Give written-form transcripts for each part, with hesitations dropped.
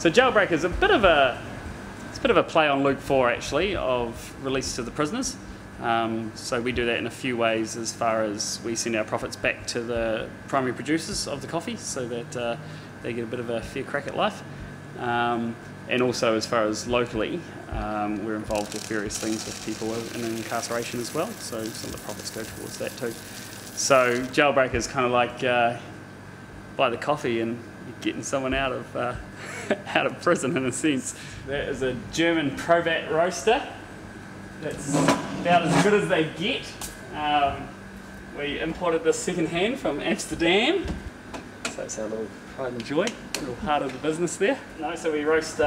So Jailbreak is a bit of a play on Luke 4 actually, of release to the prisoners. So we do that in a few ways, as far as we send our profits back to the primary producers of the coffee so that they get a bit of a fair crack at life. And also as far as locally, we're involved with various things with people in incarceration as well, so some of the profits go towards that too. So Jailbreak is kind of like buy the coffee and you're getting someone out of out of prison in a sense. That is a German Provat roaster. That's about as good as they get. We imported this second hand from Amsterdam, so it's our little pride and joy, little heart of the business there. No, so we roast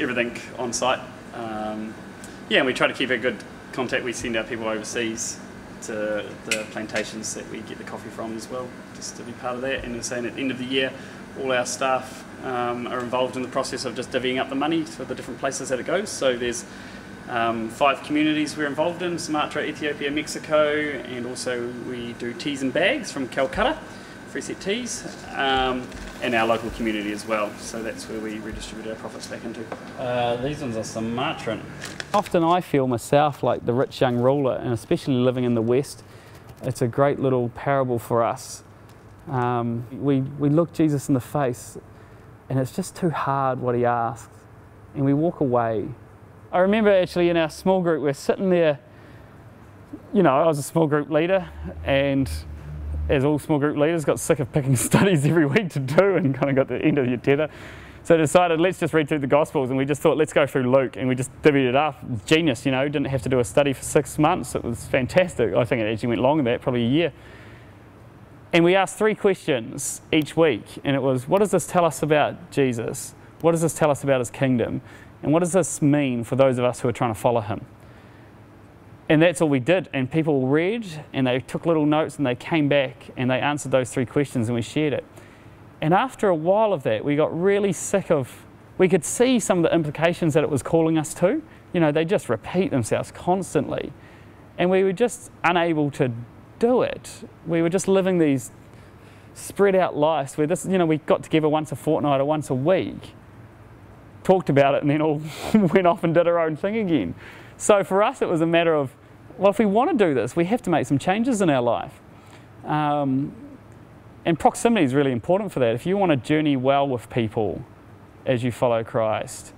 everything on site. Yeah, and we try to keep a good contact. We send our people overseas to the plantations that we get the coffee from as well, just to be part of that. And saying at the end of the year, all our staff are involved in the process of just divvying up the money for the different places that it goes. So there's 5 communities we're involved in: Sumatra, Ethiopia, Mexico, and also we do teas and bags from Calcutta, free set teas, and our local community as well. So that's where we redistribute our profits back into. These ones are Sumatran. Often I feel myself like the rich young ruler, and especially living in the West, it's a great little parable for us. We look Jesus in the face and it's just too hard what he asks, and we walk away. I remember actually in our small group, we're sitting there, you know, I was a small group leader, and as all small group leaders, got sick of picking studies every week to do and kind of got to the end of your tether. So decided, let's just read through the Gospels, and we just thought, let's go through Luke, and we just divvied it up. Genius, you know, didn't have to do a study for 6 months. It was fantastic. I think it actually went longer than that, probably a year. And we asked 3 questions each week, and it was, what does this tell us about Jesus? What does this tell us about his kingdom? And what does this mean for those of us who are trying to follow him? And that's all we did, and people read, and they took little notes, and they came back, and they answered those 3 questions, and we shared it. And after a while of that, we got really sick of, we could see some of the implications that it was calling us to. You know, they just repeat themselves constantly. And we were just unable to do it. We were just living these spread out lives where this, you know, we got together once a fortnight or once a week, talked about it, and then all went off and did our own thing again. So for us, it was a matter of, well, if we want to do this, we have to make some changes in our life. And proximity is really important for that. If you want to journey well with people as you follow Christ,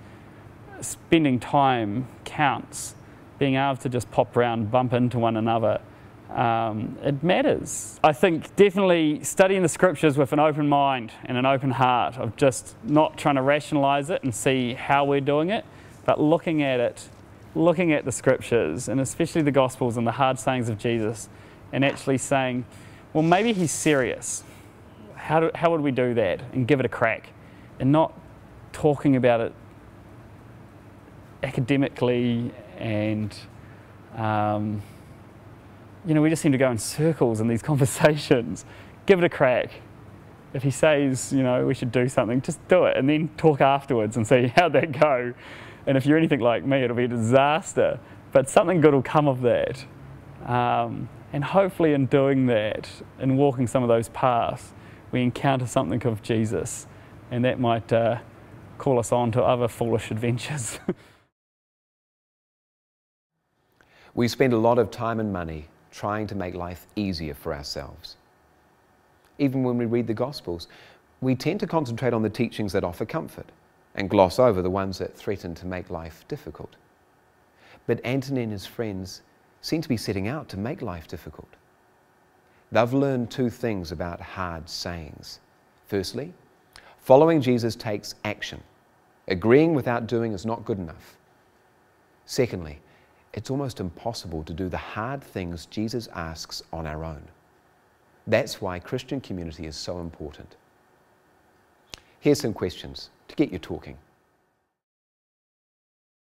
spending time counts. Being able to just pop around, bump into one another, it matters. I think definitely studying the scriptures with an open mind and an open heart, of just not trying to rationalize it and see how we're doing it, but looking at it, looking at the scriptures, and especially the Gospels and the hard sayings of Jesus, and actually saying, well, maybe he's serious. How would we do that? And give it a crack, and not talking about it academically and you know, we just seem to go in circles in these conversations. Give it a crack. If he says, you know, we should do something, just do it, and then talk afterwards and see how'd that go. And if you're anything like me, it'll be a disaster, but something good will come of that. And hopefully in doing that, in walking some of those paths, we encounter something of Jesus, and that might call us on to other foolish adventures. We spend a lot of time and money trying to make life easier for ourselves. Even when we read the Gospels, we tend to concentrate on the teachings that offer comfort and gloss over the ones that threaten to make life difficult. But Anthony and his friends seem to be setting out to make life difficult. They've learned 2 things about hard sayings. Firstly, following Jesus takes action. Agreeing without doing is not good enough. Secondly, it's almost impossible to do the hard things Jesus asks on our own. That's why Christian community is so important. Here's some questions to get you talking.